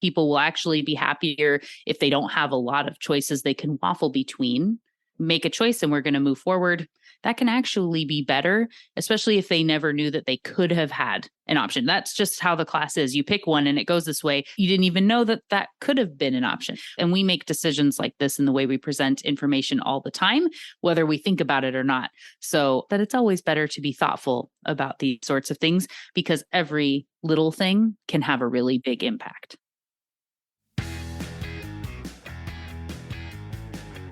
People will actually be happier if they don't have a lot of choices they can waffle between. Make a choice and we're going to move forward. That can actually be better, especially if they never knew that they could have had an option. That's just how the class is. You pick one and it goes this way. You didn't even know that that could have been an option. And we make decisions like this in the way we present information all the time, whether we think about it or not. So that it's always better to be thoughtful about these sorts of things because every little thing can have a really big impact.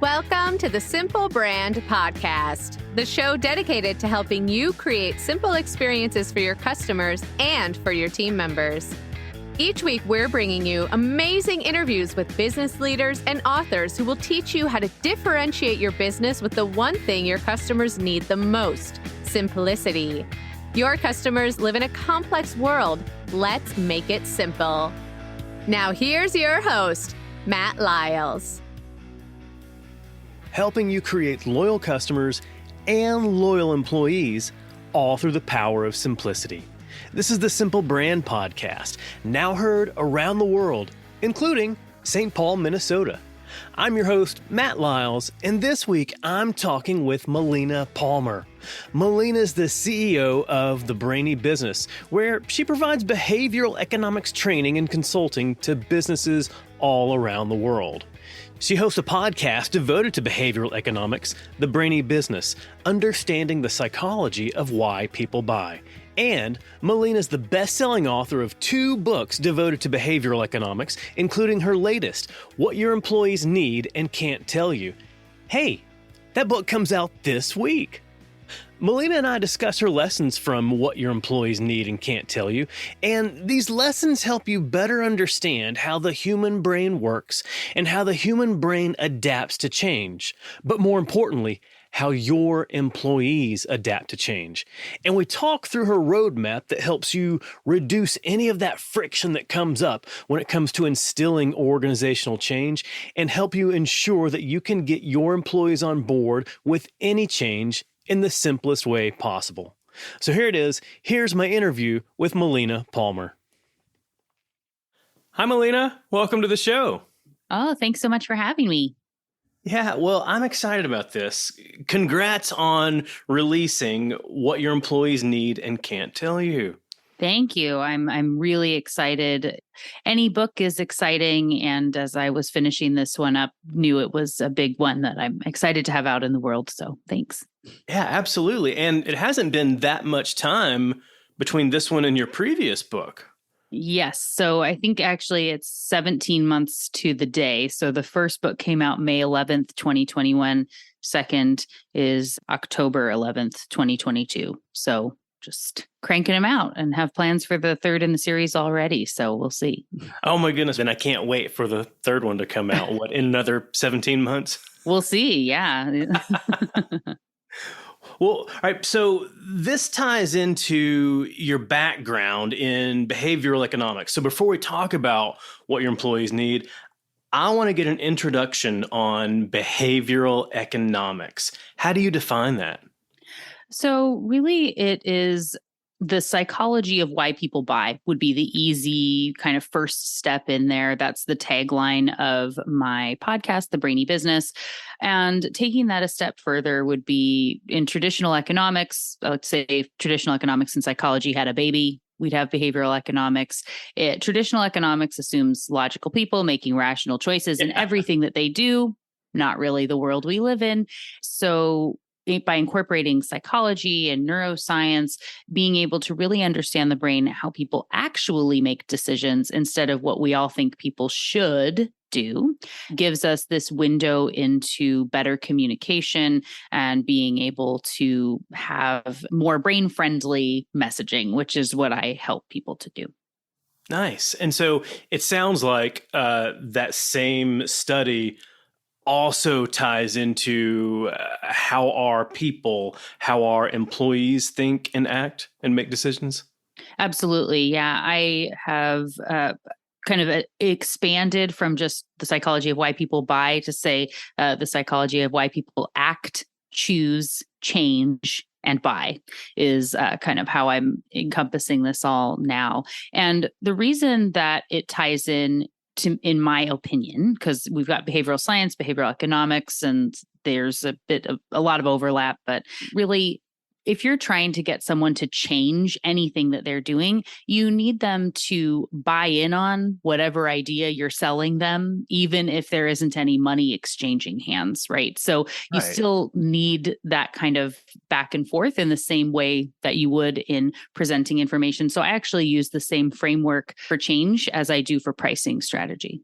Welcome to the Simple Brand Podcast, the show dedicated to helping you create simple experiences for your customers and for your team members. Each week, we're bringing you amazing interviews with business leaders and authors who will teach you how to differentiate your business with the one thing your customers need the most: simplicity. Your customers live in a complex world. Let's make it simple. Now, here's your host, Matt Lyles. Helping you create loyal customers and loyal employees, all through the power of simplicity. This is the Simple Brand Podcast, now heard around the world, including St. Paul, Minnesota. I'm your host, Matt Lyles, and this week I'm talking with Melina Palmer. Melina is the CEO of the Brainy Business, where she provides behavioral economics training and consulting to businesses all around the world. She hosts a podcast devoted to behavioral economics, The Brainy Business, Understanding the Psychology of Why People Buy. And Melina is the best-selling author of 2 books devoted to behavioral economics, including her latest, What Your Employees Need and Can't Tell You. Hey, that book comes out this week. Melina and I discuss her lessons from What Your Employees Need and Can't Tell You, and these lessons help you better understand how the human brain works and how the human brain adapts to change, but more importantly, how your employees adapt to change. And we talk through her roadmap that helps you reduce any of that friction that comes up when it comes to instilling organizational change and help you ensure that you can get your employees on board with any change in the simplest way possible. So here it is. Here's my interview with Melina Palmer. Hi, Melina. Welcome to the show. Oh, thanks so much for having me. Yeah, well, I'm excited about this. Congrats on releasing What Your Employees Need and Can't Tell You. Thank you. I'm really excited. Any book is exciting, and as I was finishing this one up, knew it was a big one that I'm excited to have out in the world. So thanks. Yeah, absolutely. And it hasn't been that much time between this one and your previous book. Yes. So I think actually it's 17 months to the day. So the first book came out May 11th, 2021. Second is October 11th, 2022. So just cranking them out and have plans for the third in the series already. So we'll see. Oh my goodness. And I can't wait for the third one to come out. What, in another 17 months? We'll see. Yeah. Well, all right. So this ties into your background in behavioral economics. So before we talk about what your employees need, I want to get an introduction on behavioral economics. How do you define that? So really it is the psychology of why people buy would be the easy kind of first step in there. That's the tagline of my podcast, The Brainy Business. And taking that a step further would be in traditional economics. Let's say if traditional economics and psychology had a baby, we'd have behavioral economics. Traditional economics assumes logical people making rational choices in everything that they do, not really the world we live in. So by incorporating psychology and neuroscience, being able to really understand the brain, how people actually make decisions instead of what we all think people should do, gives us this window into better communication and being able to have more brain-friendly messaging, which is what I help people to do. Nice. And so it sounds like that same study also ties into how our people, how our employees think and act and make decisions? Absolutely. Yeah. I have kind of expanded from just the psychology of why people buy to say the psychology of why people act, choose, change, and buy is kind of how I'm encompassing this all now. And the reason that it ties in in my opinion, because we've got behavioral science, behavioral economics, and there's a lot of overlap, but really, if you're trying to get someone to change anything that they're doing, you need them to buy in on whatever idea you're selling them, even if there isn't any money exchanging hands, right? So you Right. still need that kind of back and forth in the same way that you would in presenting information. So I actually use the same framework for change as I do for pricing strategy.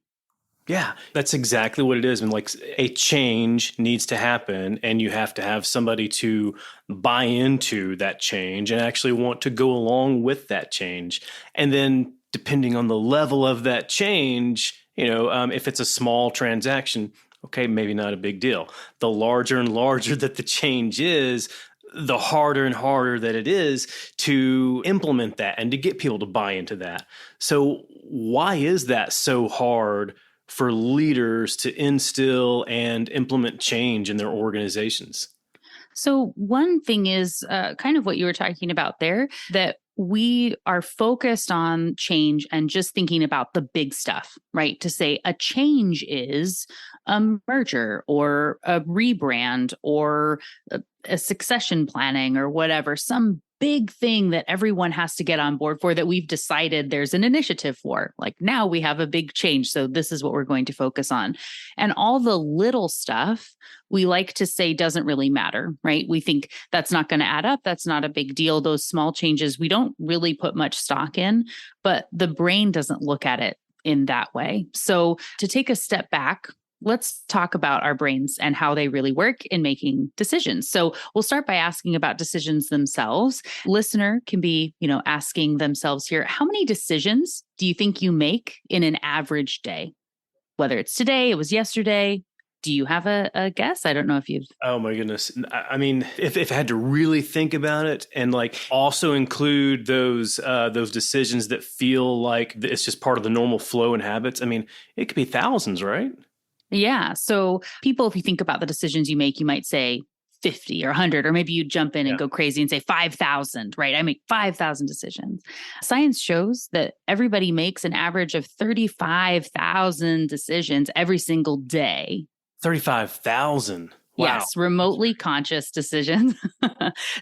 Yeah, that's exactly what it is. And like a change needs to happen, and you have to have somebody to buy into that change and actually want to go along with that change. And then, depending on the level of that change, if it's a small transaction, okay, maybe not a big deal. The larger and larger that the change is, the harder and harder that it is to implement that and to get people to buy into that. So, why is that so hard for leaders to instill and implement change in their organizations? So, one thing is kind of what you were talking about there, that we are focused on change and just thinking about the big stuff, right? To say a change is a merger or a rebrand or a succession planning or whatever, some big thing that everyone has to get on board for, that we've decided there's an initiative for. Like, now we have a big change, so this is what we're going to focus on. And all the little stuff we like to say doesn't really matter, right? We think that's not going to add up. That's not a big deal. Those small changes, we don't really put much stock in, but the brain doesn't look at it in that way. So to take a step back, let's talk about our brains and how they really work in making decisions. So we'll start by asking about decisions themselves. Listener can be, asking themselves here, how many decisions do you think you make in an average day? Whether it's today, it was yesterday. Do you have a guess? I don't know if you've. Oh my goodness. I mean, if I had to really think about it and like also include those decisions that feel like it's just part of the normal flow and habits, I mean, it could be thousands, right? Yeah. So people, if you think about the decisions you make, you might say 50 or 100, or maybe you jump in and go crazy and say 5,000, right? I make 5,000 decisions. Science shows that everybody makes an average of 35,000 decisions every single day. 35,000. Wow. Yes, remotely conscious decisions.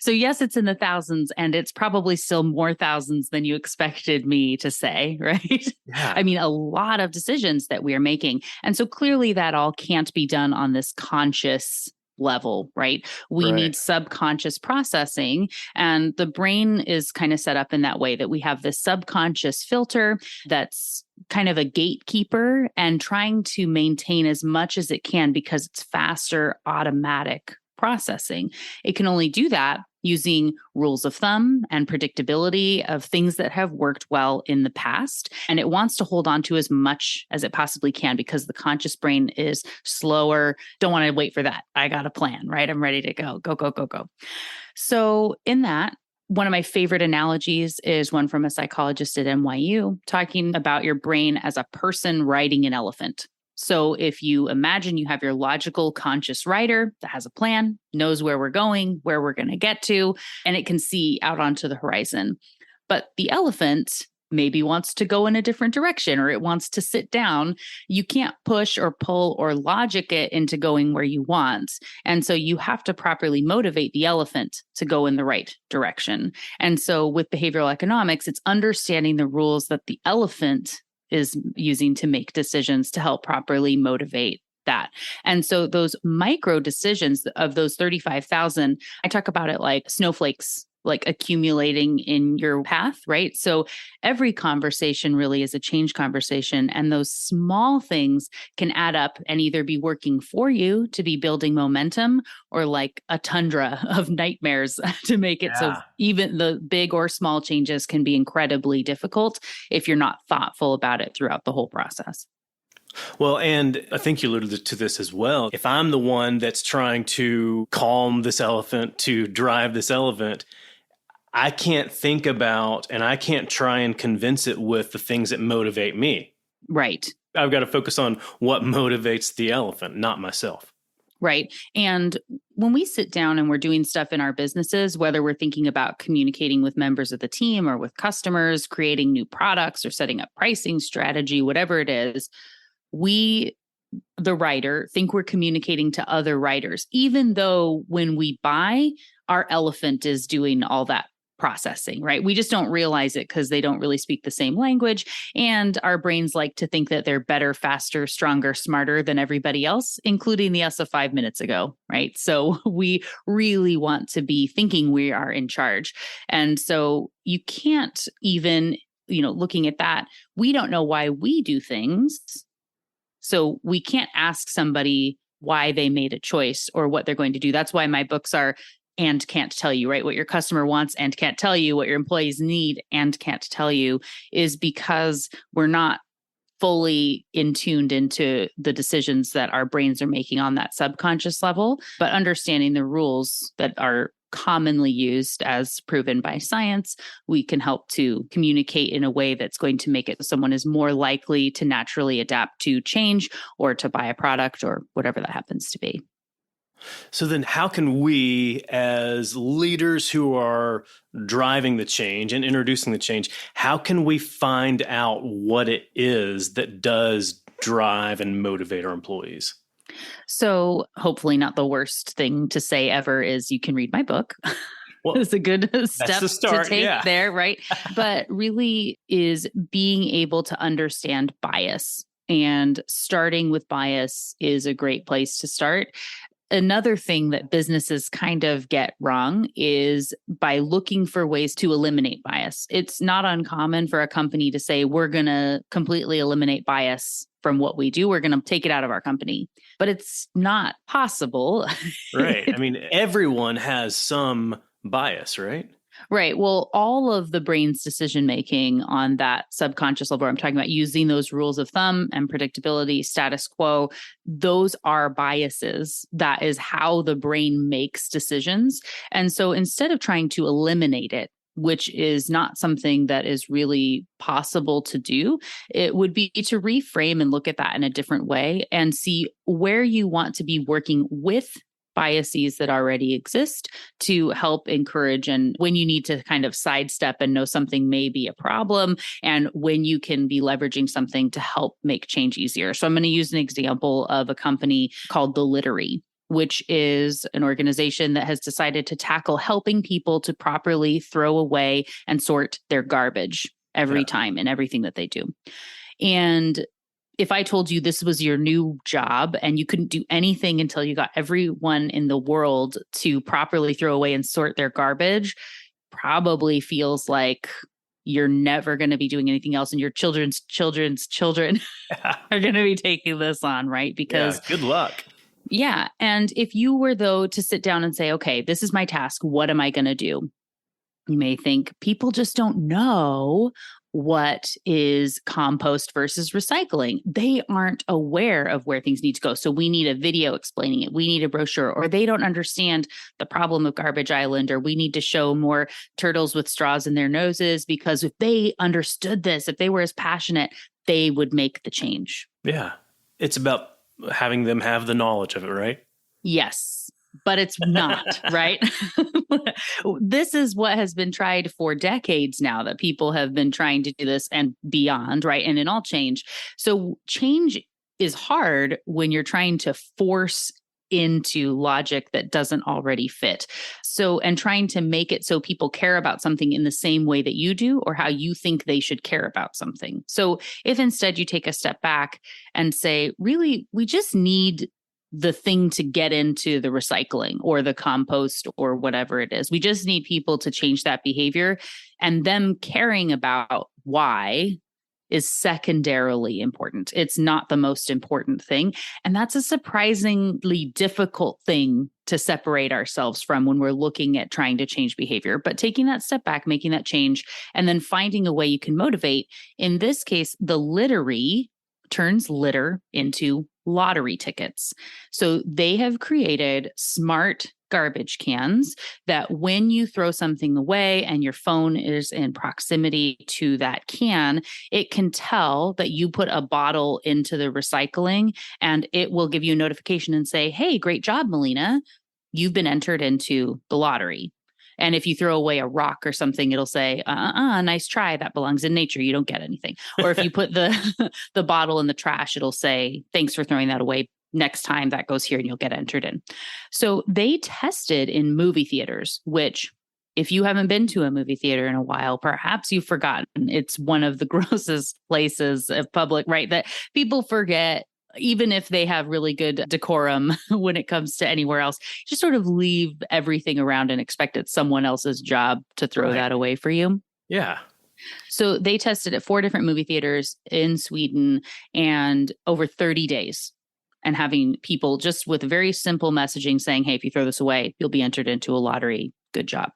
So yes, it's in the thousands, and it's probably still more thousands than you expected me to say, right? Yeah. I mean, a lot of decisions that we are making. And so clearly that all can't be done on this conscious level, right? We need subconscious processing, and the brain is kind of set up in that way that we have this subconscious filter that's kind of a gatekeeper and trying to maintain as much as it can because it's faster automatic processing. It can only do that using rules of thumb and predictability of things that have worked well in the past. And it wants to hold on to as much as it possibly can because the conscious brain is slower. Don't want to wait for that. I got a plan, right? I'm ready to go, go, go, go, go. So in that, one of my favorite analogies is one from a psychologist at NYU talking about your brain as a person riding an elephant. So if you imagine you have your logical conscious rider that has a plan, knows where we're going, where we're going to get to, and it can see out onto the horizon. But the elephant maybe wants to go in a different direction, or it wants to sit down. You can't push or pull or logic it into going where you want. And so you have to properly motivate the elephant to go in the right direction. And so with behavioral economics, it's understanding the rules that the elephant is using to make decisions to help properly motivate that. And so those micro decisions of those 35,000, I talk about it like snowflakes, like accumulating in your path, right? So every conversation really is a change conversation. And those small things can add up and either be working for you to be building momentum, or like a tundra of nightmares to make it so even the big or small changes can be incredibly difficult if you're not thoughtful about it throughout the whole process. Well, and I think you alluded to this as well. If I'm the one that's trying to calm this elephant, to drive this elephant, I can't think about and I can't try and convince it with the things that motivate me. Right. I've got to focus on what motivates the elephant, not myself. Right. And when we sit down and we're doing stuff in our businesses, whether we're thinking about communicating with members of the team or with customers, creating new products or setting up pricing strategy, whatever it is, we, the writer, think we're communicating to other writers, even though when we buy, our elephant is doing all that processing, right? We just don't realize it because they don't really speak the same language. And our brains like to think that they're better, faster, stronger, smarter than everybody else, including the us of 5 minutes ago, right? So we really want to be thinking we are in charge. And so you can't even, looking at that, we don't know why we do things. So we can't ask somebody why they made a choice or what they're going to do. That's why my books are and can't tell you, right? What your customer wants and can't tell you, what your employees need and can't tell you, is because we're not fully tuned into the decisions that our brains are making on that subconscious level. But understanding the rules that are commonly used as proven by science, we can help to communicate in a way that's going to make it so someone is more likely to naturally adapt to change or to buy a product or whatever that happens to be. So then how can we, as leaders who are driving the change and introducing the change, how can we find out what it is that does drive and motivate our employees? So hopefully not the worst thing to say ever is you can read my book. Well, it's a good step to take there, right? But really is being able to understand bias. And starting with bias is a great place to start. Another thing that businesses kind of get wrong is by looking for ways to eliminate bias. It's not uncommon for a company to say, we're going to completely eliminate bias from what we do. We're going to take it out of our company. But it's not possible. Right. I mean, everyone has some bias, right? Right. Well, all of the brain's decision making on that subconscious level, I'm talking about using those rules of thumb and predictability, status quo, those are biases. That is how the brain makes decisions. And so instead of trying to eliminate it, which is not something that is really possible to do, it would be to reframe and look at that in a different way and see where you want to be working with biases that already exist to help encourage, and when you need to kind of sidestep and know something may be a problem, and when you can be leveraging something to help make change easier. So I'm going to use an example of a company called The Littery, which is an organization that has decided to tackle helping people to properly throw away and sort their garbage every time in everything that they do. And if I told you this was your new job and you couldn't do anything until you got everyone in the world to properly throw away and sort their garbage, probably feels like you're never going to be doing anything else. And your children's children are going to be taking this on, right? Because good luck. Yeah. And if you were, though, to sit down and say, okay, this is my task, what am I going to do? You may think people just don't know what is compost versus recycling. They aren't aware of where things need to go. So we need a video explaining it. We need a brochure, or they don't understand the problem of Garbage Island, or we need to show more turtles with straws in their noses, because if they understood this, if they were as passionate, they would make the change. Yeah. It's about having them have the knowledge of it, right? Yes, but it's not, right? This is what has been tried for decades now, that people have been trying to do this and beyond, right? And in all change. So change is hard when you're trying to force into logic that doesn't already fit. So, and trying to make it so people care about something in the same way that you do, or how you think they should care about something. So if instead you take a step back and say, really, we just need the thing to get into the recycling or the compost or whatever it is. We just need people to change that behavior, and them caring about why is secondarily important. It's not the most important thing. And that's a surprisingly difficult thing to separate ourselves from when we're looking at trying to change behavior. But taking that step back, making that change, and then finding a way you can motivate. In this case, the Littery turns litter into lottery tickets. So they have created smart garbage cans, that when you throw something away and your phone is in proximity to that can, it can tell that you put a bottle into the recycling, and it will give you a notification and say, hey, great job, Melina. You've been entered into the lottery. And if you throw away a rock or something, it'll say, nice try. That belongs in nature. You don't get anything. Or if you put the bottle in the trash, it'll say, thanks for throwing that away. Next time that goes here and you'll get entered in. So they tested in movie theaters, which if you haven't been to a movie theater in a while, perhaps you've forgotten. It's one of the grossest places of public, right? That people forget, even if they have really good decorum when it comes to anywhere else, just sort of leave everything around and expect it's someone else's job to throw that away for you. Yeah. So they tested at 4 different movie theaters in Sweden and over 30 days, and having people just with very simple messaging saying, hey, if you throw this away, you'll be entered into a lottery. Good job.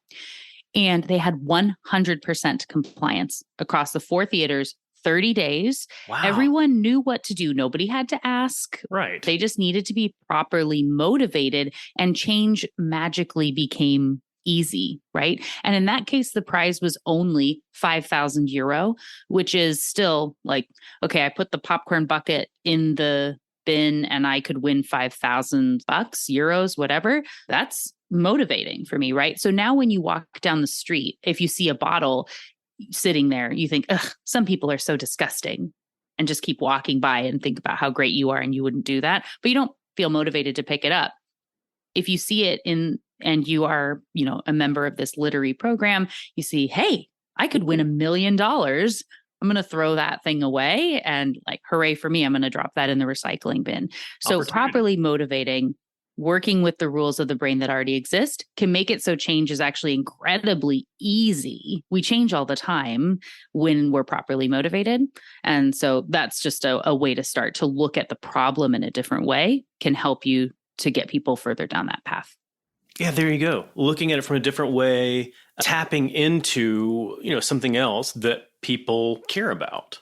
And they had 100% compliance across the 4 theaters, 30 days. Wow. Everyone knew what to do. Nobody had to ask. Right. They just needed to be properly motivated, and change magically became easy, right? And in that case, the prize was only 5,000 euro, which is still like, okay, I put the popcorn bucket in the bin and I could win 5,000 bucks, euros, whatever. That's motivating for me, right? So now when you walk down the street, if you see a bottle sitting there, you think, ugh, some people are so disgusting, and just keep walking by and think about how great you are, and you wouldn't do that, but you don't feel motivated to pick it up. If you see it and you are, a member of this literary program, you see, hey, I could win $1 million. I'm going to throw that thing away, and like, hooray for me, I'm going to drop that in the recycling bin. So properly motivating, working with the rules of the brain that already exist, can make it so change is actually incredibly easy. We change all the time when we're properly motivated. And so that's just a way to start to look at the problem in a different way, can help you to get people further down that path. Yeah, there you go. Looking at it from a different way, tapping into, something else that people care about.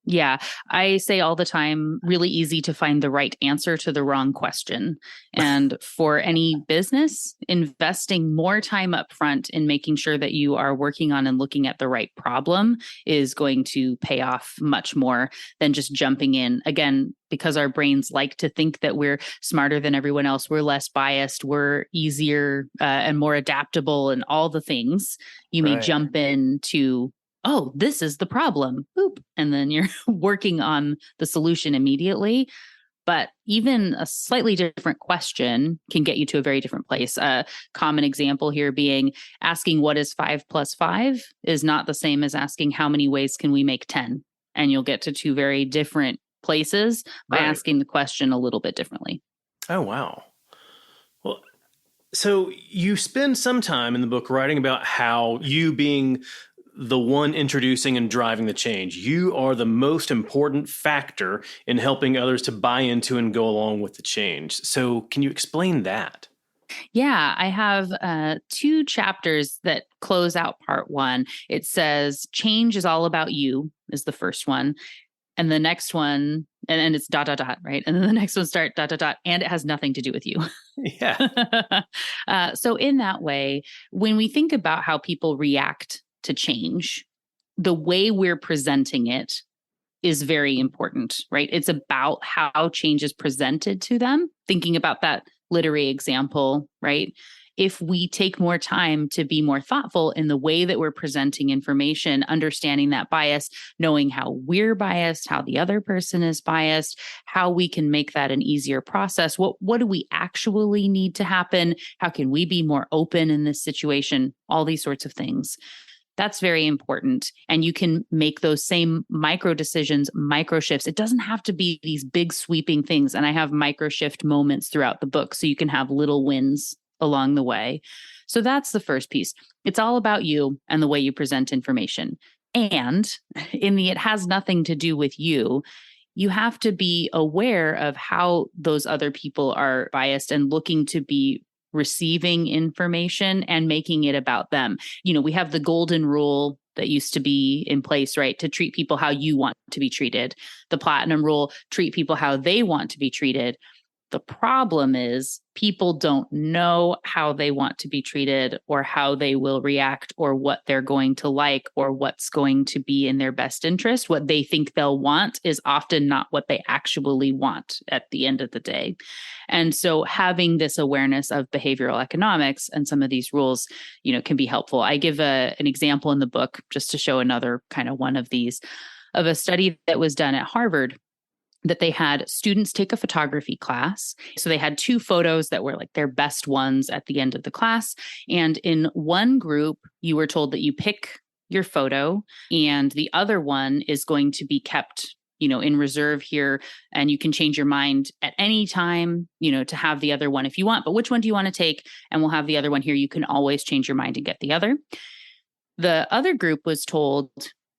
Yeah, I say all the time, really easy to find the right answer to the wrong question. And for any business, investing more time up front in making sure that you are working on and looking at the right problem is going to pay off much more than just jumping in. Again, because our brains like to think that we're smarter than everyone else, we're less biased, we're easier and more adaptable, and all the things. You may jump into, oh, this is the problem, boop, and then you're working on the solution immediately. But even a slightly different question can get you to a very different place. A common example here being asking what is 5 plus 5 is not the same as asking how many ways can we make 10. And you'll get to 2 very different places by asking the question a little bit differently. Oh, wow. Well, so you spend some time in the book writing about how you, being the one introducing and driving the change, you are the most important factor in helping others to buy into and go along with the change. So can you explain that? Yeah, I have 2 chapters that close out part 1. It says, change is all about you, is the first one. And the next one, and it's ... right? And then the next one starts ... and it has nothing to do with you. Yeah. So in that way, when we think about how people react to change, the way we're presenting it is very important, right? It's about how change is presented to them. Thinking about that literary example, right? If we take more time to be more thoughtful in the way that we're presenting information, understanding that bias, knowing how we're biased, how the other person is biased, how we can make that an easier process. What do we actually need to happen? How can we be more open in this situation? All these sorts of things. That's very important. And you can make those same micro decisions, micro shifts. It doesn't have to be these big sweeping things. And I have micro shift moments throughout the book, so you can have little wins along the way. So that's the first piece. It's all about you and the way you present information. And it has nothing to do with you. You have to be aware of how those other people are biased and looking to be receiving information and making it about them. We have the golden rule that used to be in place, right? To treat people how you want to be treated. The platinum rule, treat people how they want to be treated. The problem is people don't know how they want to be treated or how they will react or what they're going to like or what's going to be in their best interest. What they think they'll want is often not what they actually want at the end of the day. And so having this awareness of behavioral economics and some of these rules, can be helpful. I give an example in the book just to show another kind of one of these, of a study that was done at Harvard, that they had students take a photography class. So they had 2 photos that were like their best ones at the end of the class. And in one group, you were told that you pick your photo and the other one is going to be kept, in reserve here. And you can change your mind at any time, to have the other one if you want. But which one do you want to take? And we'll have the other one here. You can always change your mind and get the other. The other group was told,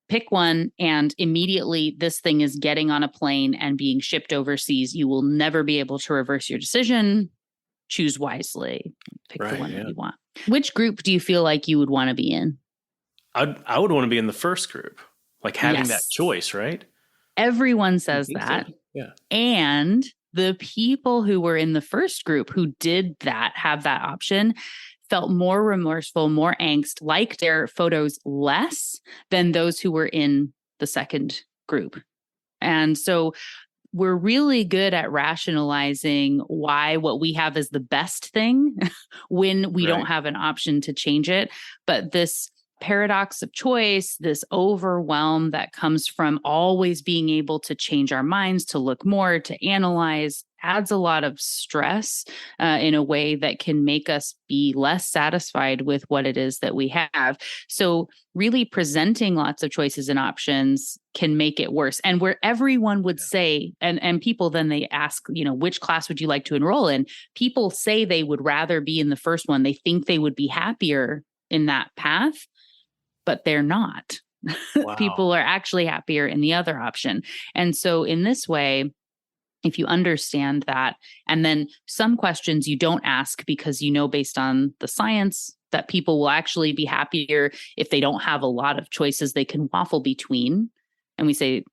pick one, and immediately this thing is getting on a plane and being shipped overseas. You will never be able to reverse your decision. Choose wisely. Pick the one that you want. Which group do you feel like you would want to be in? I would want to be in the first group, like having that choice, right? Everyone says that. So? Yeah. And the people who were in the first group who did that, have that option, felt more remorseful, more angst, liked their photos less than those who were in the second group. And so we're really good at rationalizing why what we have is the best thing when we don't have an option to change it. But this paradox of choice, this overwhelm that comes from always being able to change our minds, to look more, to analyze, adds a lot of stress in a way that can make us be less satisfied with what it is that we have. So really presenting lots of choices and options can make it worse. And where everyone would say, and people then they ask, which class would you like to enroll in? People say they would rather be in the first one. They think they would be happier in that path, but they're not. Wow. People are actually happier in the other option. And so in this way, if you understand that, and then some questions you don't ask because based on the science that people will actually be happier if they don't have a lot of choices they can waffle between. And we say,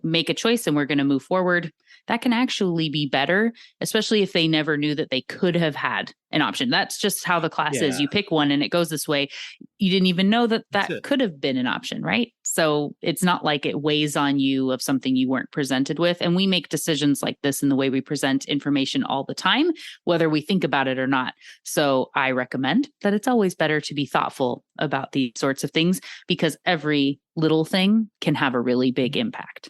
make a choice and we're going to move forward. That can actually be better, especially if they never knew that they could have had an option. That's just how the class is. You pick one and it goes this way. You didn't even know that could have been an option, right? So it's not like it weighs on you of something you weren't presented with. And we make decisions like this in the way we present information all the time, whether we think about it or not. So I recommend that it's always better to be thoughtful about these sorts of things because every little thing can have a really big impact.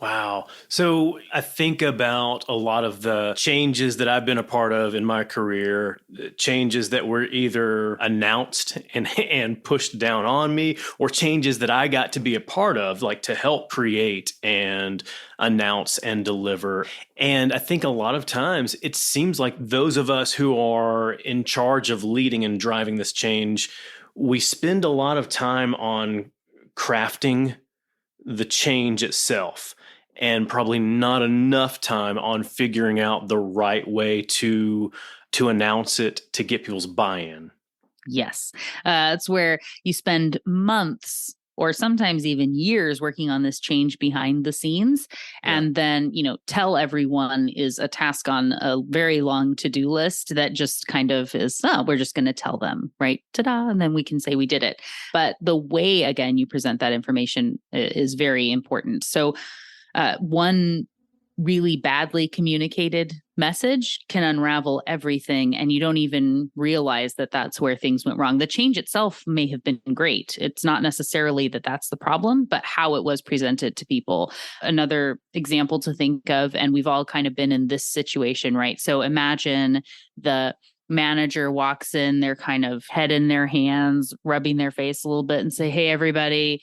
Wow. So I think about a lot of the changes that I've been a part of in my career, changes that were either announced and pushed down on me, or changes that I got to be a part of, like to help create and announce and deliver. And I think a lot of times it seems like those of us who are in charge of leading and driving this change, we spend a lot of time on crafting the change itself, and probably not enough time on figuring out the right way to announce it to get people's buy-in. Yes. It's where you spend months or sometimes even years working on this change behind the scenes. And then, tell everyone is a task on a very long to-do list that just kind of is, we're just going to tell them, right? Ta-da. And then we can say we did it. But the way, again, you present that information is very important. So one really badly communicated message can unravel everything, and you don't even realize that that's where things went wrong. The change itself may have been great. It's not necessarily that that's the problem, but how it was presented to people. Another example to think of, and we've all kind of been in this situation, right? So imagine the manager walks in, they're kind of head in their hands, rubbing their face a little bit and say, "Hey, everybody,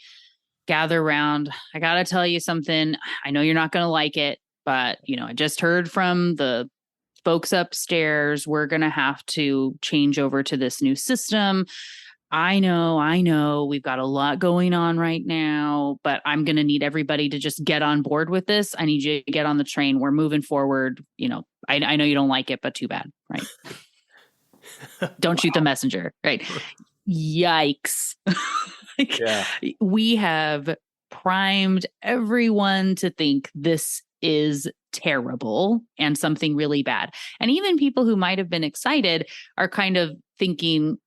gather around. I got to tell you something. I know you're not going to like it, but, I just heard from the folks upstairs. We're going to have to change over to this new system. I know. We've got a lot going on right now, but I'm going to need everybody to just get on board with this. I need you to get on the train. We're moving forward. I know you don't like it, but too bad, right? Don't shoot the messenger, right? Yikes. We have primed everyone to think this is terrible and something really bad. And even people who might have been excited are kind of thinking,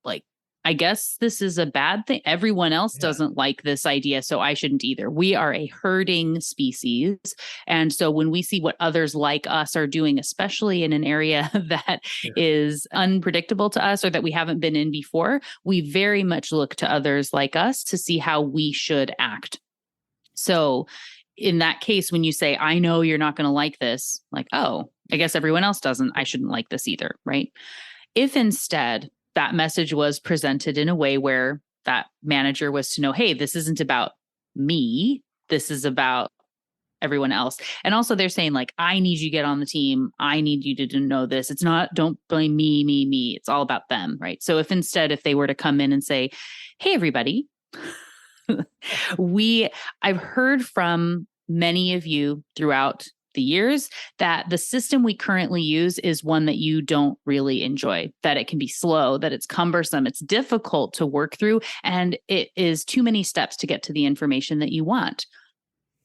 like, I guess this is a bad thing. Everyone else doesn't like this idea, so I shouldn't either. We are a herding species. And so when we see what others like us are doing, especially in an area that is unpredictable to us or that we haven't been in before, we very much look to others like us to see how we should act. So in that case, when you say, I know you're not going to like this, like, oh, I guess everyone else doesn't, I shouldn't like this either, right? If instead that message was presented in a way where that manager was to know, hey, this isn't about me, this is about everyone else. And also they're saying like, I need you to get on the team. I need you to know this. It's not, don't blame me. It's all about them, right? So if they were to come in and say, hey, everybody, I've heard from many of you throughout the years that the system we currently use is one that you don't really enjoy, that it can be slow, that it's cumbersome, it's difficult to work through, and it is too many steps to get to the information that you want.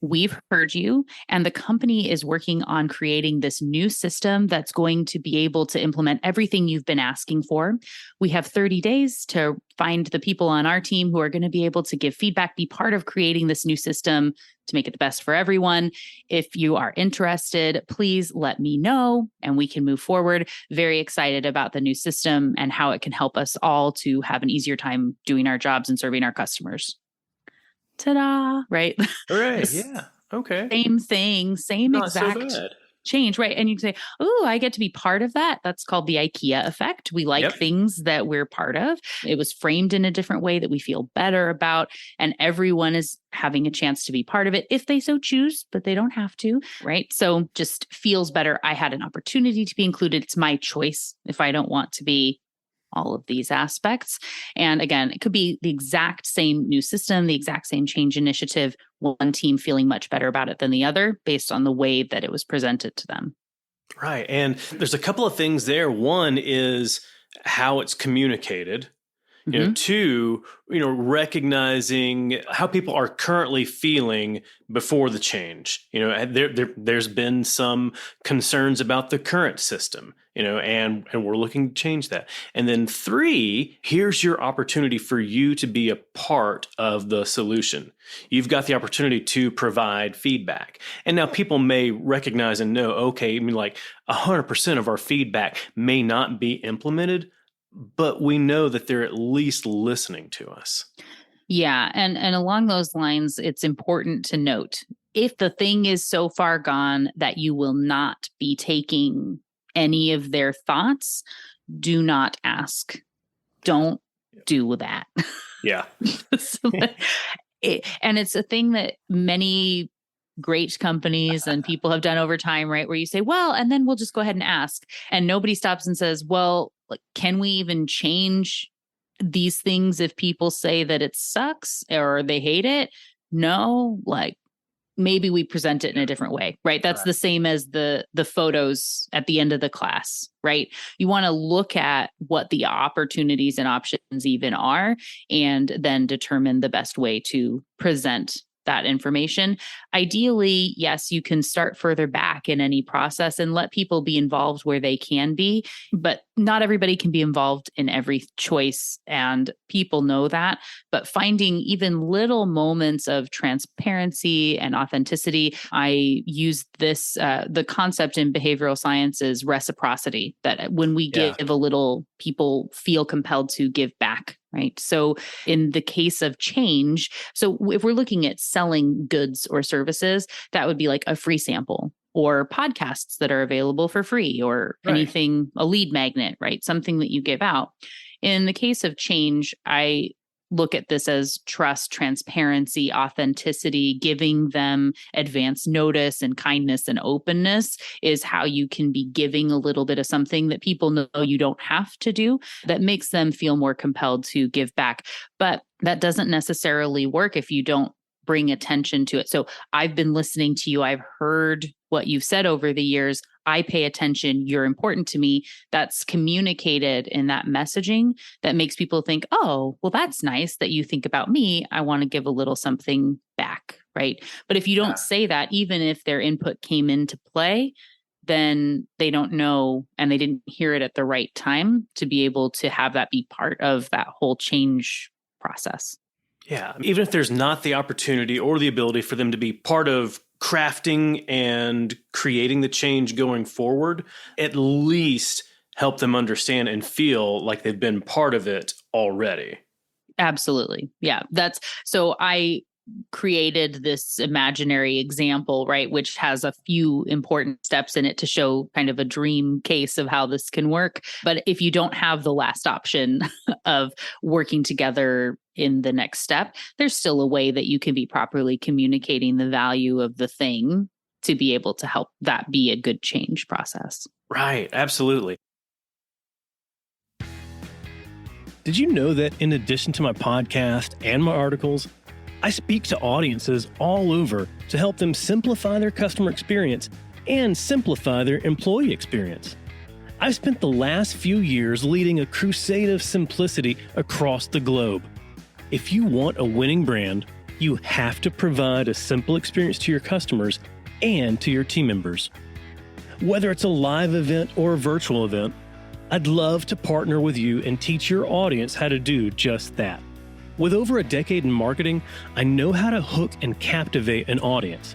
We've heard you, and the company is working on creating this new system that's going to be able to implement everything you've been asking for. We have 30 days to find the people on our team who are going to be able to give feedback, be part of creating this new system to make it the best for everyone. If you are interested, please let me know and we can move forward. Very excited about the new system and how it can help us all to have an easier time doing our jobs and serving our customers. Ta-da, right? Hooray, yeah. Okay. Same thing, same Not exact so bad. change, right? And you can say, oh, I get to be part of that. That's called the IKEA effect. We like things that we're part of. It was framed in a different way that we feel better about. And everyone is having a chance to be part of it if they so choose, but they don't have to, right? So just feels better. I had an opportunity to be included. It's my choice if I don't want to be all of these aspects. And again, it could be the exact same new system, the exact same change initiative, one team feeling much better about it than the other based on the way that it was presented to them. Right. And there's a couple of things there. One is how it's communicated. Two, recognizing how people are currently feeling before the change. There's been some concerns about the current system, and we're looking to change that. And then three, here's your opportunity for you to be a part of the solution. You've got the opportunity to provide feedback. And now people may recognize and know, okay, 100% of our feedback may not be implemented, but we know that they're at least listening to us. Yeah. And along those lines, it's important to note, if the thing is so far gone that you will not be taking any of their thoughts, do not ask. Don't do that. Yeah. And it's a thing that many great companies and people have done over time, right? Where you say, well, and then we'll just go ahead and ask. And nobody stops and says, well, can we even change these things if people say that it sucks or they hate it? No, maybe we present it in a different way, right? That's the same as the photos at the end of the class, right? You want to look at what the opportunities and options even are, and then determine the best way to present that information. Ideally, yes, you can start further back in any process and let people be involved where they can be, but not everybody can be involved in every choice, and people know that. But finding even little moments of transparency and authenticity, I use this, the concept in behavioral science is reciprocity, that when we give a little, people feel compelled to give back. Right. So in the case of change, so if we're looking at selling goods or services, that would be like a free sample or podcasts that are available for free or anything, a lead magnet, right? Something that you give out. In the case of change, I look at this as trust, transparency, authenticity, giving them advance notice and kindness and openness is how you can be giving a little bit of something that people know you don't have to do, that makes them feel more compelled to give back. But that doesn't necessarily work if you don't bring attention to it. So I've been listening to you. I've heard what you've said over the years. I pay attention. You're important to me. That's communicated in that messaging that makes people think, oh, well, that's nice that you think about me. I want to give a little something back. right? But if you don't say that, even if their input came into play, then they don't know and they didn't hear it at the right time to be able to have that be part of that whole change process. Yeah. Even if there's not the opportunity or the ability for them to be part of crafting and creating the change going forward, at least help them understand and feel like they've been part of it already. Absolutely. Yeah. So I created this imaginary example, right, which has a few important steps in it to show kind of a dream case of how this can work. But if you don't have the last option of working together in the next step, there's still a way that you can be properly communicating the value of the thing to be able to help that be a good change process. Right. Absolutely. Did you know that in addition to my podcast and my articles, I speak to audiences all over to help them simplify their customer experience and simplify their employee experience? I've spent the last few years leading a crusade of simplicity across the globe. If you want a winning brand, you have to provide a simple experience to your customers and to your team members. Whether it's a live event or a virtual event, I'd love to partner with you and teach your audience how to do just that. With over a decade in marketing, I know how to hook and captivate an audience.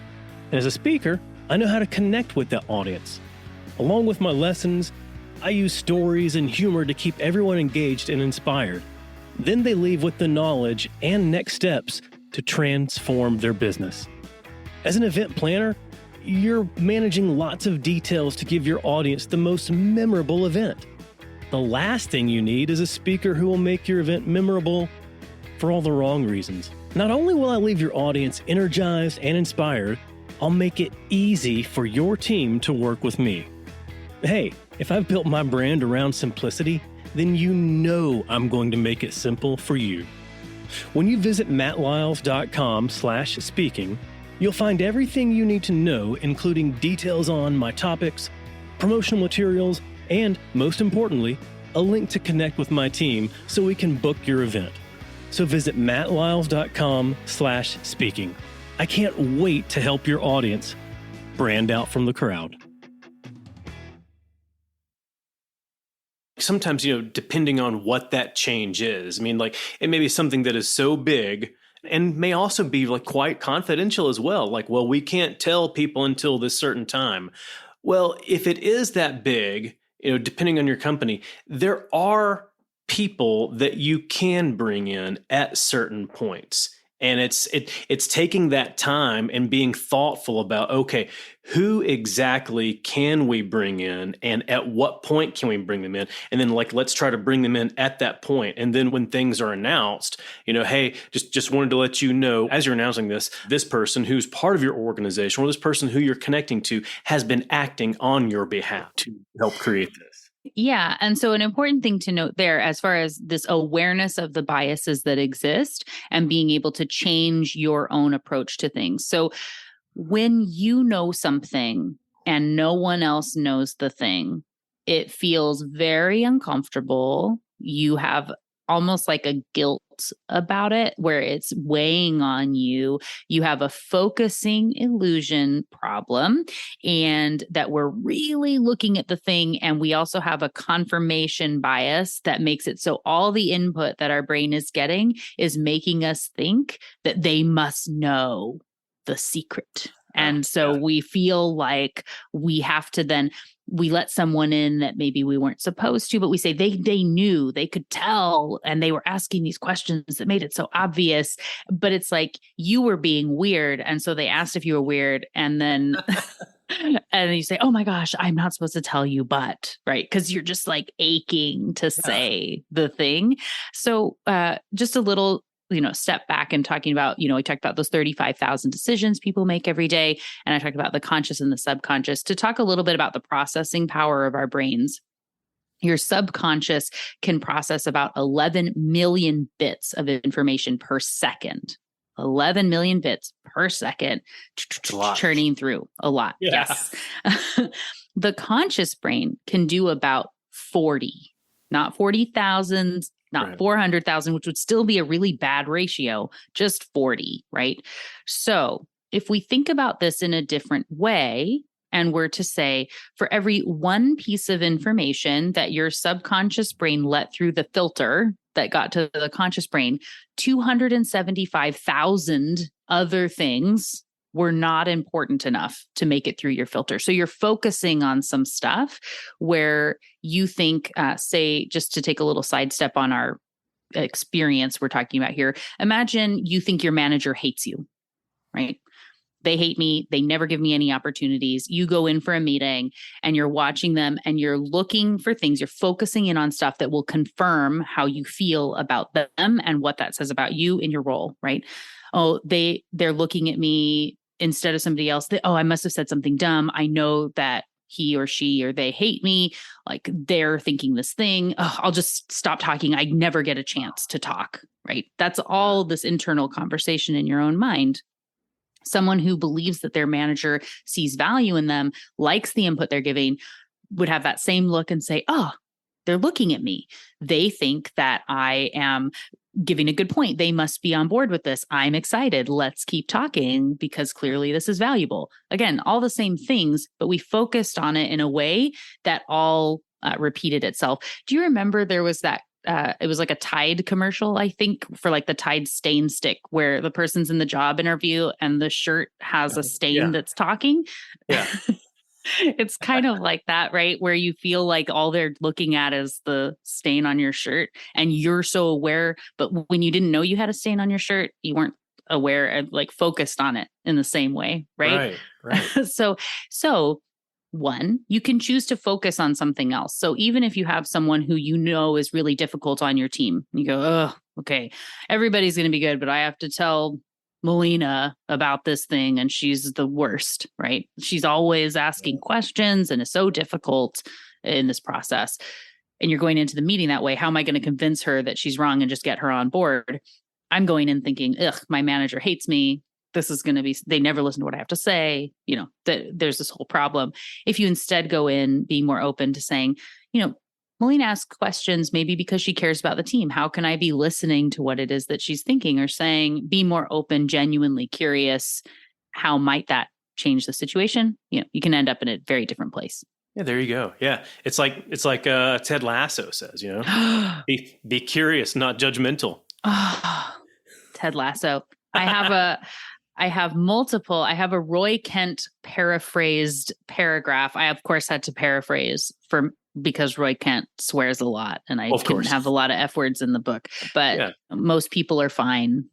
And as a speaker, I know how to connect with that audience. Along with my lessons, I use stories and humor to keep everyone engaged and inspired. Then they leave with the knowledge and next steps to transform their business. As an event planner, you're managing lots of details to give your audience the most memorable event. The last thing you need is a speaker who will make your event memorable for all the wrong reasons. Not only will I leave your audience energized and inspired, I'll make it easy for your team to work with me. Hey, if I've built my brand around simplicity, then you know I'm going to make it simple for you. When you visit mattlyles.com/speaking, you'll find everything you need to know, including details on my topics, promotional materials, and most importantly, a link to connect with my team so we can book your event. So visit mattlyles.com/speaking. I can't wait to help your audience brand out from the crowd. Sometimes, depending on what that change is, it may be something that is so big and may also be quite confidential as well. We can't tell people until this certain time. Well, if it is that big, depending on your company, there are people that you can bring in at certain points. And it's taking that time and being thoughtful about, okay, who exactly can we bring in and at what point can we bring them in? And then let's try to bring them in at that point. And then when things are announced, hey, just wanted to let you know, as you're announcing this person who's part of your organization or this person who you're connecting to has been acting on your behalf to help create this. Yeah. And so an important thing to note there, as far as this awareness of the biases that exist and being able to change your own approach to things. So when you know something and no one else knows the thing, it feels very uncomfortable. You have almost like a guilt about it where it's weighing on you. You have a focusing illusion problem, and that we're really looking at the thing. And we also have a confirmation bias that makes it so all the input that our brain is getting is making us think that they must know the secret. And so we feel like we have to then, we let someone in that maybe we weren't supposed to, but we say they knew, they could tell, and they were asking these questions that made it so obvious. But it's like you were being weird. And so they asked if you were weird. And then and then you say, oh my gosh, I'm not supposed to tell you, but right. Because you're just aching to say the thing. So just a little step back and talking about, we talked about those 35,000 decisions people make every day. And I talked about the conscious and the subconscious to talk a little bit about the processing power of our brains. Your subconscious can process about 11 million bits of information per second. 11 million bits per second, churning through a lot. Yeah. Yes. The conscious brain can do about 40, not 40,000 not Right. 400,000, which would still be a really bad ratio, just 40, right? So if we think about this in a different way, and we're to say, for every one piece of information that your subconscious brain let through the filter that got to the conscious brain, 275,000 other things were not important enough to make it through your filter. So you're focusing on some stuff where you think, say, just to take a little sidestep on our experience we're talking about here, imagine you think your manager hates you, right? They hate me. They never give me any opportunities. You go in for a meeting and you're watching them and you're looking for things. You're focusing in on stuff that will confirm how you feel about them and what that says about you in your role, right? Oh, they're looking at me instead of somebody else. I must have said something dumb. I know that he or she or they hate me. Like they're thinking this thing. Oh, I'll just stop talking. I never get a chance to talk, right? That's all this internal conversation in your own mind. Someone who believes that their manager sees value in them, likes the input they're giving, would have that same look and say, oh, they're looking at me. They think that I am giving a good point. They must be on board with this. I'm excited. Let's keep talking because clearly this is valuable. Again, all the same things, but we focused on it in a way that all repeated itself. Do you remember there was that it was like a Tide commercial, I think, for like the Tide stain stick where the person's in the job interview and the shirt has a stain that's talking. Yeah. It's kind of like that, right? Where you feel like all they're looking at is the stain on your shirt and you're so aware. But when you didn't know you had a stain on your shirt, you weren't aware and like focused on it in the same way, right? Right. So one, you can choose to focus on something else. So even if you have someone who you know is really difficult on your team, you go, oh, okay, everybody's going to be good, but I have to tell Melina about this thing and she's the worst, right? She's always asking questions and is so difficult in this process. And you're going into the meeting that way. How am I going to convince her that she's wrong and just get her on board? I'm going in thinking, ugh, my manager hates me. This is going to be, they never listen to what I have to say. You know, there's this whole problem. If you instead go in being more open to saying, you know, Melina asks questions maybe because she cares about the team. How can I be listening to what it is that she's thinking or saying? Be more open, genuinely curious. How might that change the situation? You know, you can end up in a very different place. Yeah, there you go. Yeah, it's like Ted Lasso says, you know, be curious, not judgmental. Oh, Ted Lasso. I have a Roy Kent paraphrased paragraph. I, of course, had to paraphrase because Roy Kent swears a lot and I couldn't have a lot of F words in the book, but most people are fine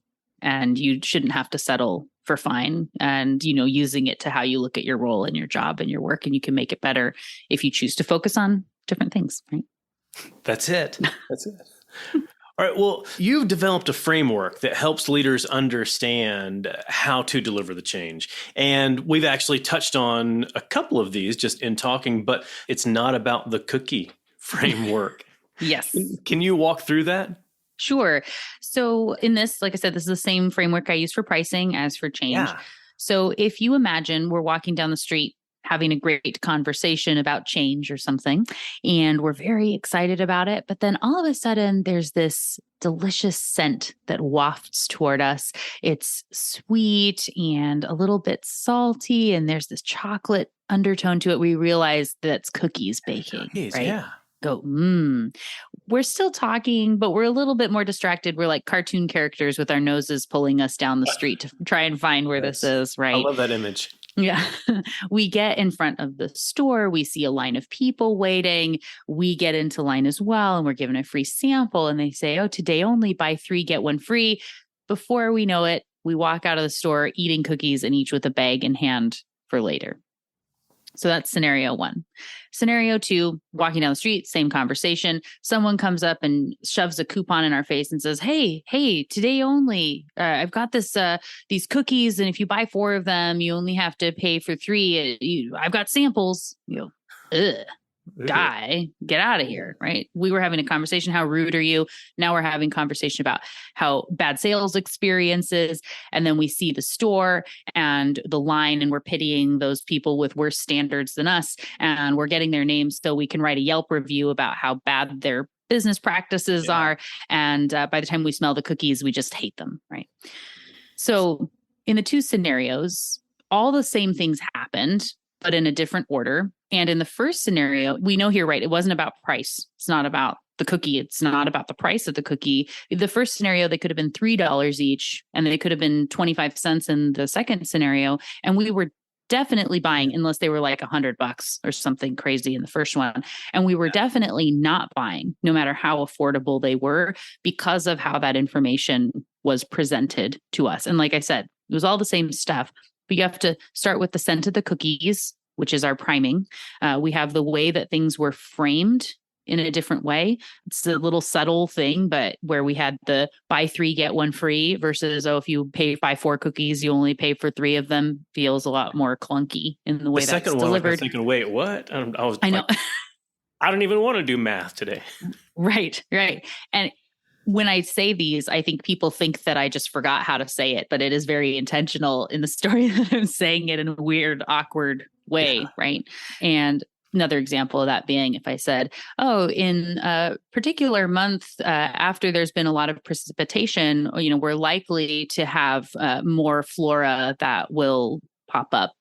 and you shouldn't have to settle for fine and, you know, using it to how you look at your role and your job and your work, and you can make it better if you choose to focus on different things, right? That's it. That's it. All right. Well, you've developed a framework that helps leaders understand how to deliver the change. And we've actually touched on a couple of these just in talking, but it's not about the cookie framework. Yes. Can you walk through that? Sure. So in this, like I said, this is the same framework I use for pricing as for change. Yeah. So if you imagine we're walking down the street having a great conversation about change or something, and we're very excited about it. But then all of a sudden, there's this delicious scent that wafts toward us. It's sweet and a little bit salty, and there's this chocolate undertone to it. We realize that's cookies baking, right? Yeah. Go, we're still talking, but we're a little bit more distracted. We're like cartoon characters with our noses pulling us down the street to try and find where this is, right? I love that image. Yeah. We get in front of the store. We see a line of people waiting. We get into line as well. And we're given a free sample. And they say, oh, today only buy 3, get 1 free. Before we know it, we walk out of the store eating cookies and each with a bag in hand for later. So that's scenario 1. Scenario 2, walking down the street, same conversation. Someone comes up and shoves a coupon in our face and says, hey, today only, I've got these cookies. And if you buy 4 of them, you only have to pay for 3. I've got samples. You go, die, get out of here, right? We were having a conversation. How rude are you? Now we're having conversation about how bad sales experiences. And then we see the store and the line, and we're pitying those people with worse standards than us. And we're getting their names so we can write a Yelp review about how bad their business practices are. And by the time we smell the cookies, we just hate them, right? So in the two scenarios, all the same things happened, but in a different order. And in the first scenario, we know here, right, it wasn't about price. It's not about the cookie. It's not about the price of the cookie. The first scenario, they could have been $3 each, and they could have been 25 cents in the second scenario. And we were definitely buying, unless they were like $100 or something crazy in the first one. And we were definitely not buying, no matter how affordable they were, because of how that information was presented to us. And like I said, it was all the same stuff, but you have to start with the scent of the cookies, which is our priming. We have the way that things were framed in a different way. It's a little subtle thing, but where we had the buy 3, get 1 free versus, if you buy 4 cookies, you only pay for 3 of them, feels a lot more clunky in the way that's delivered. The second one, I was thinking, wait, what? I know. I don't even want to do math today. Right. And when I say these, I think people think that I just forgot how to say it, but it is very intentional in the story that I'm saying it in a weird, awkward way, right? And another example of that being if I said, in a particular month after there's been a lot of precipitation, we're likely to have more flora that will pop up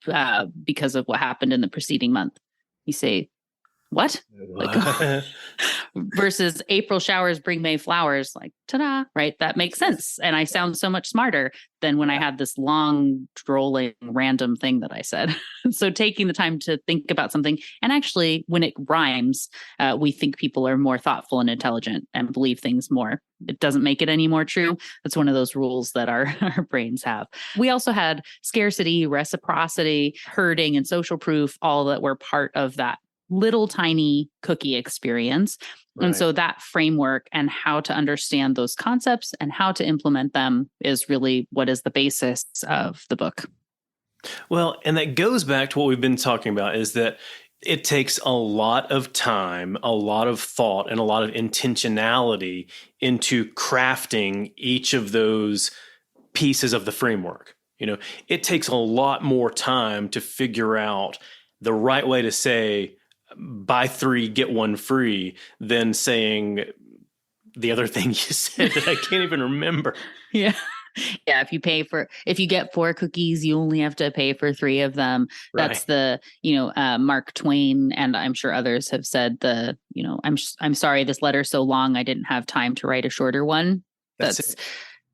because of what happened in the preceding month. You say, what? Like, versus April showers bring May flowers, like, ta-da, right? That makes sense. And I sound so much smarter than when I had this long, drolling, random thing that I said. So taking the time to think about something, and actually when it rhymes, we think people are more thoughtful and intelligent and believe things more. It doesn't make it any more true. That's one of those rules that our brains have. We also had scarcity, reciprocity, herding, and social proof, all that were part of that little tiny cookie experience. Right. And so that framework and how to understand those concepts and how to implement them is really what is the basis of the book. Well, and that goes back to what we've been talking about, is that it takes a lot of time, a lot of thought, and a lot of intentionality into crafting each of those pieces of the framework. It takes a lot more time to figure out the right way to say, buy 3, get 1 free, than saying the other thing you said that I can't even remember. Yeah. If you get 4 cookies, you only have to pay for 3 of them. Right. That's the, Mark Twain, and I'm sure others have said I'm sorry, this letter's so long, I didn't have time to write a shorter one.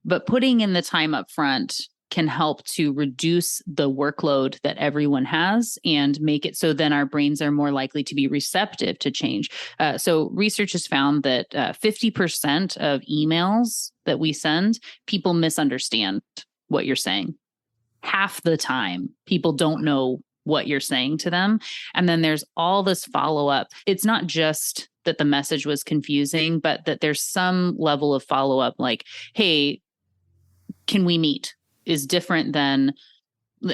But putting in the time up front can help to reduce the workload that everyone has and make it so then our brains are more likely to be receptive to change. So research has found that 50% of emails that we send, people misunderstand what you're saying. Half the time, people don't know what you're saying to them. And then there's all this follow-up. It's not just that the message was confusing, but that there's some level of follow-up like, hey, can we meet? Is different than,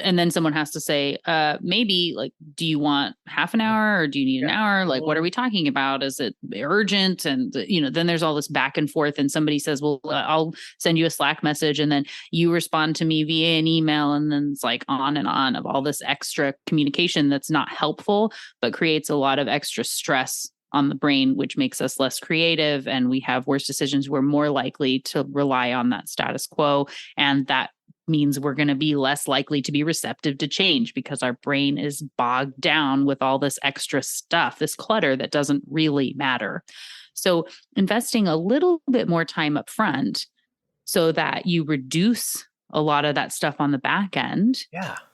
and then someone has to say, maybe, like, do you want half an hour or do you need an hour? Like, what are we talking about? Is it urgent? And, then there's all this back and forth, and somebody says, well, I'll send you a Slack message, and then you respond to me via an email. And then it's like on and on of all this extra communication that's not helpful, but creates a lot of extra stress on the brain, which makes us less creative, and we have worse decisions. We're more likely to rely on that status quo, and that means we're going to be less likely to be receptive to change because our brain is bogged down with all this extra stuff, this clutter that doesn't really matter. So investing a little bit more time up front so that you reduce a lot of that stuff on the back end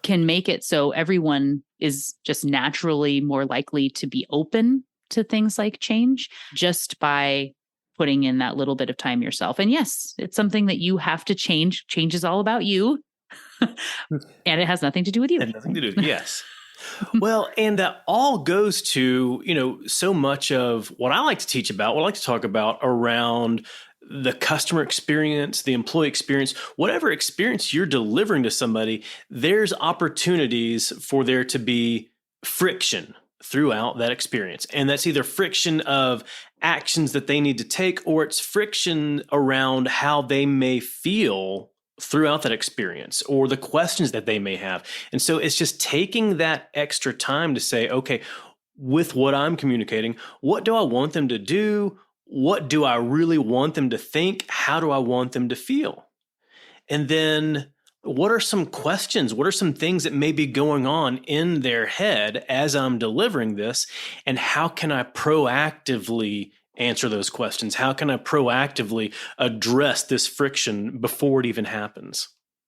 can make it so everyone is just naturally more likely to be open to things like change just by putting in that little bit of time yourself. And yes, it's something that you have to change. Change is all about you. And it has nothing to do with you. Nothing to do with yes. Well, and that all goes to, so much of what I like to teach about, what I like to talk about around the customer experience, the employee experience, whatever experience you're delivering to somebody, there's opportunities for there to be friction throughout that experience. And that's either friction of actions that they need to take, or it's friction around how they may feel throughout that experience, or the questions that they may have. And so it's just taking that extra time to say, okay, with what I'm communicating, what do I want them to do? what do I really want them to think? How do I want them to feel? And then what are some questions? What are some things that may be going on in their head as I'm delivering this? And how can I proactively answer those questions? How can I proactively address this friction before it even happens?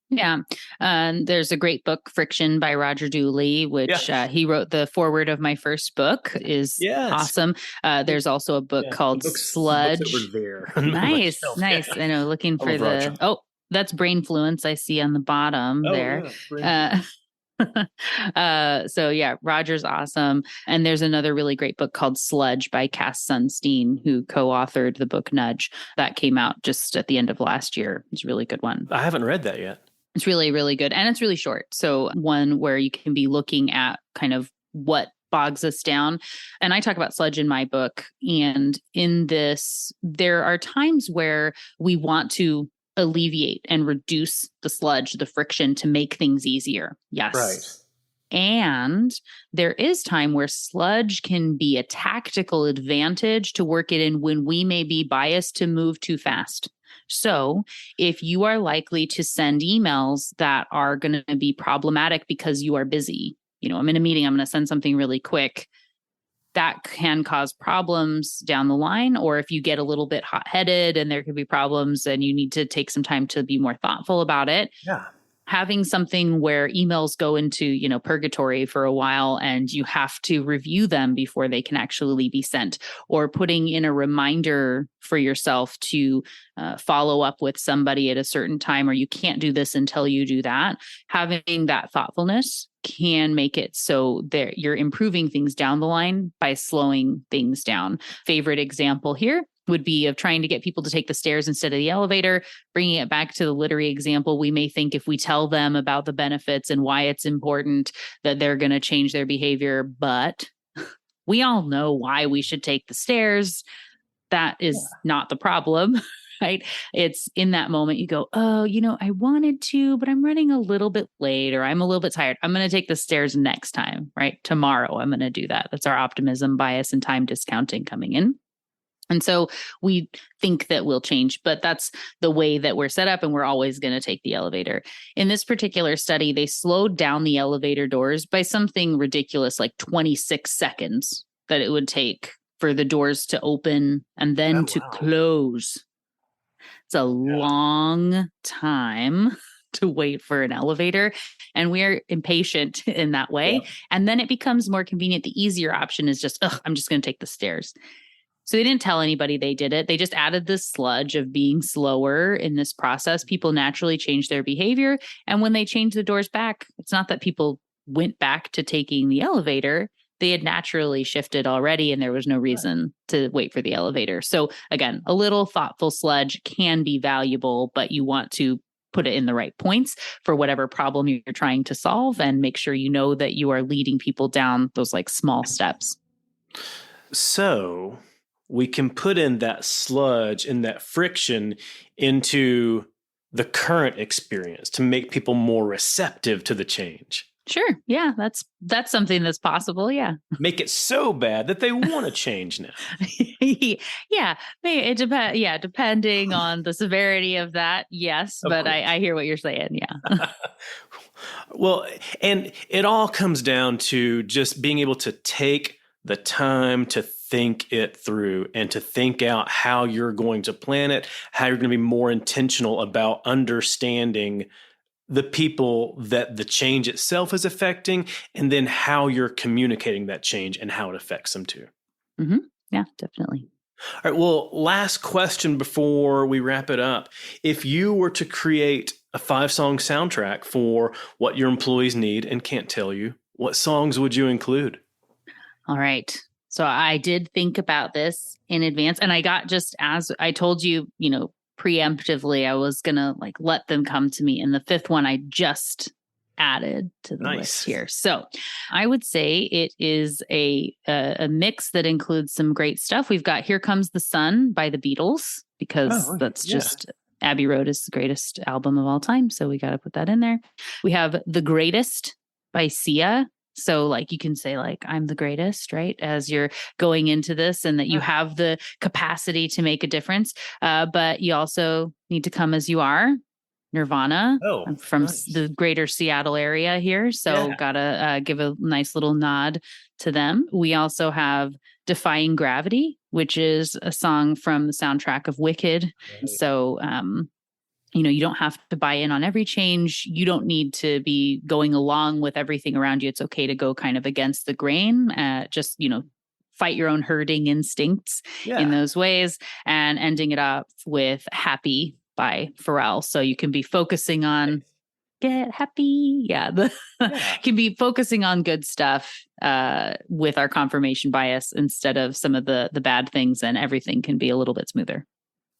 Yeah. There's a great book, Friction by Roger Dooley, which he wrote the foreword of my first book, is awesome. There's also a book called Sludge. Over there. Nice. I know, looking for that's Brainfluence I see on the bottom there. So yeah, Roger's awesome. And there's another really great book called Sludge by Cass Sunstein, who co-authored the book Nudge. That came out just at the end of last year. It's a really good one. I haven't read that yet. It's really, really good. And it's really short. So one where you can be looking at kind of what bogs us down. And I talk about sludge in my book. And in this, there are times where we want to alleviate and reduce the sludge, the friction, to make things easier. Yes. Right. And there is time where sludge can be a tactical advantage to work it in when we may be biased to move too fast. So if you are likely to send emails that are going to be problematic because you are busy, I'm in a meeting, I'm going to send something really quick, that can cause problems down the line. Or if you get a little bit hot-headed and there could be problems and you need to take some time to be more thoughtful about it. Yeah. Having something where emails go into, purgatory for a while and you have to review them before they can actually be sent, or putting in a reminder for yourself to follow up with somebody at a certain time, or you can't do this until you do that. Having that thoughtfulness can make it so that you're improving things down the line by slowing things down. Favorite example here would be of trying to get people to take the stairs instead of the elevator. Bringing it back to the literary example, we may think if we tell them about the benefits and why it's important, that they're going to change their behavior. But we all know why we should take the stairs. That is not the problem, right? It's in that moment you go, oh, I wanted to, but I'm running a little bit late, or I'm a little bit tired. I'm going to take the stairs next time, right? Tomorrow, I'm going to do that. That's our optimism bias and time discounting coming in. And so we think that we'll change, but that's the way that we're set up, and we're always going to take the elevator. In this particular study, they slowed down the elevator doors by something ridiculous, like 26 seconds that it would take for the doors to open and then to close. It's a long time to wait for an elevator, and we're impatient in that way. Yeah. And then it becomes more convenient. The easier option is just, I'm just going to take the stairs. So they didn't tell anybody they did it. They just added this sludge of being slower in this process. People naturally change their behavior. And when they change the doors back, it's not that people went back to taking the elevator. They had naturally shifted already, and there was no reason to wait for the elevator. So again, a little thoughtful sludge can be valuable, but you want to put it in the right points for whatever problem you're trying to solve, and make sure you know that you are leading people down those small steps. So we can put in that sludge and that friction into the current experience to make people more receptive to the change. Sure. Yeah, that's something that's possible. Yeah. Make it so bad that they want to change now. Yeah. It depends. Yeah. Depending on the severity of that. Yes. But I hear what you're saying. Yeah. Well, and it all comes down to just being able to take the time to think it through and to think out how you're going to plan it, how you're going to be more intentional about understanding the people that the change itself is affecting, and then how you're communicating that change and how it affects them too. Mm-hmm. Yeah, definitely. All right. Well, last question before we wrap it up. If you were to create a 5-song soundtrack for what your employees need and can't tell you, what songs would you include? All right. So I did think about this in advance, and I got, just as I told you, preemptively, I was going to let them come to me. And the 5th one I just added to the list here. So I would say it is a mix that includes some great stuff. We've got Here Comes the Sun by the Beatles, because just Abbey Road is the greatest album of all time. So we got to put that in there. We have The Greatest by Sia. So like you can say like, I'm the greatest, right? As you're going into this and that you have the capacity to make a difference. But you also need to come as you are. Nirvana. Oh, I'm from nice. the greater Seattle area here. So gotta give a nice little nod to them. We also have Defying Gravity, which is a song from the soundtrack of Wicked. Right. So, you don't have to buy in on every change. You don't need to be going along with everything around you. It's okay to go kind of against the grain. Just, fight your own herding instincts in those ways, and ending it up with Happy by Pharrell. So you can be focusing on get happy. Can be focusing on good stuff with our confirmation bias instead of some of the bad things, and everything can be a little bit smoother.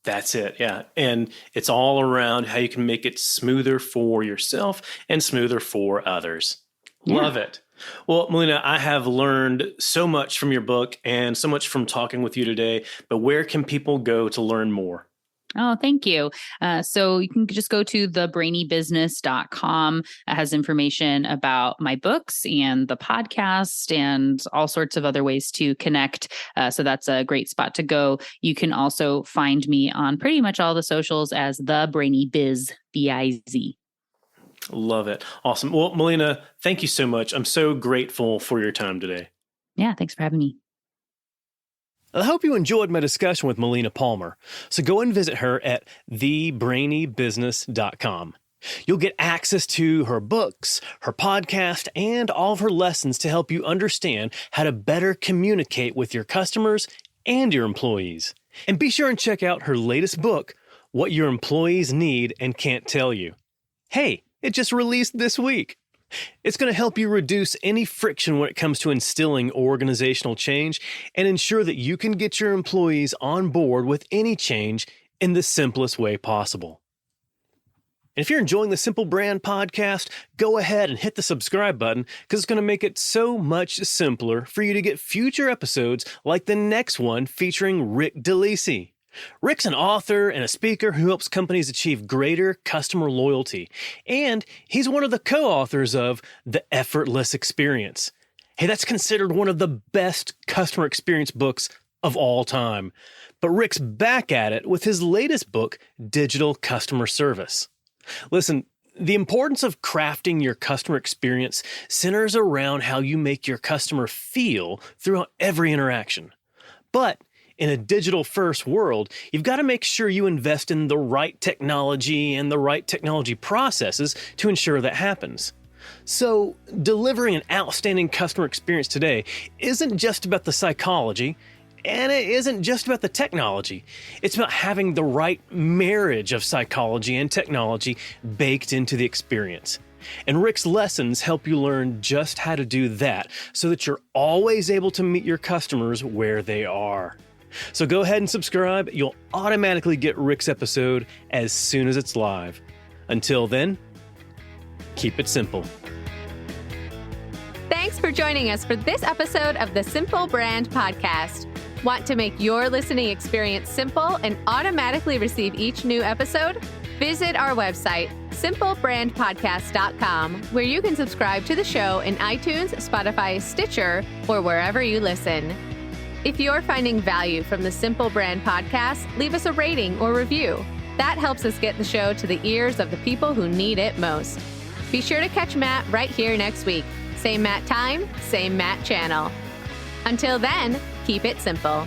That's it. Yeah. And it's all around how you can make it smoother for yourself and smoother for others. Yeah. Love it. Well, Melina, I have learned so much from your book and so much from talking with you today, but where can people go to learn more? Oh, thank you. So you can just go to thebrainybusiness.com. It has information about my books and the podcast and all sorts of other ways to connect. So that's a great spot to go. You can also find me on pretty much all the socials as The Brainy Biz, B-I-Z. Love it. Awesome. Well, Melina, thank you so much. I'm so grateful for your time today. Yeah, thanks for having me. I hope you enjoyed my discussion with Melina Palmer. So go and visit her at thebrainybusiness.com. You'll get access to her books, her podcast, and all of her lessons to help you understand how to better communicate with your customers and your employees. And be sure and check out her latest book, What Your Employees Need and Can't Tell You. Hey, it just released this week. It's going to help you reduce any friction when it comes to instilling organizational change and ensure that you can get your employees on board with any change in the simplest way possible. And if you're enjoying the Simple Brand podcast, go ahead and hit the subscribe button because it's going to make it so much simpler for you to get future episodes like the next one featuring Rick DeLisi. Rick's an author and a speaker who helps companies achieve greater customer loyalty, and he's one of the co-authors of The Effortless Experience. Hey, that's considered one of the best customer experience books of all time. But Rick's back at it with his latest book, Digital Customer Service. Listen, the importance of crafting your customer experience centers around how you make your customer feel throughout every interaction. But in a digital-first world, you've got to make sure you invest in the right technology and the right technology processes to ensure that happens. So, delivering an outstanding customer experience today isn't just about the psychology, and it isn't just about the technology. It's about having the right marriage of psychology and technology baked into the experience. And Rick's lessons help you learn just how to do that so that you're always able to meet your customers where they are. So go ahead and subscribe. You'll automatically get Rick's episode as soon as it's live. Until then, keep it simple. Thanks for joining us for this episode of the Simple Brand Podcast. Want to make your listening experience simple and automatically receive each new episode? Visit our website, simplebrandpodcast.com, where you can subscribe to the show in iTunes, Spotify, Stitcher, or wherever you listen. If you're finding value from the Simple Brand Podcast, leave us a rating or review. That helps us get the show to the ears of the people who need it most. Be sure to catch Matt right here next week. Same Matt time, same Matt channel. Until then, keep it simple.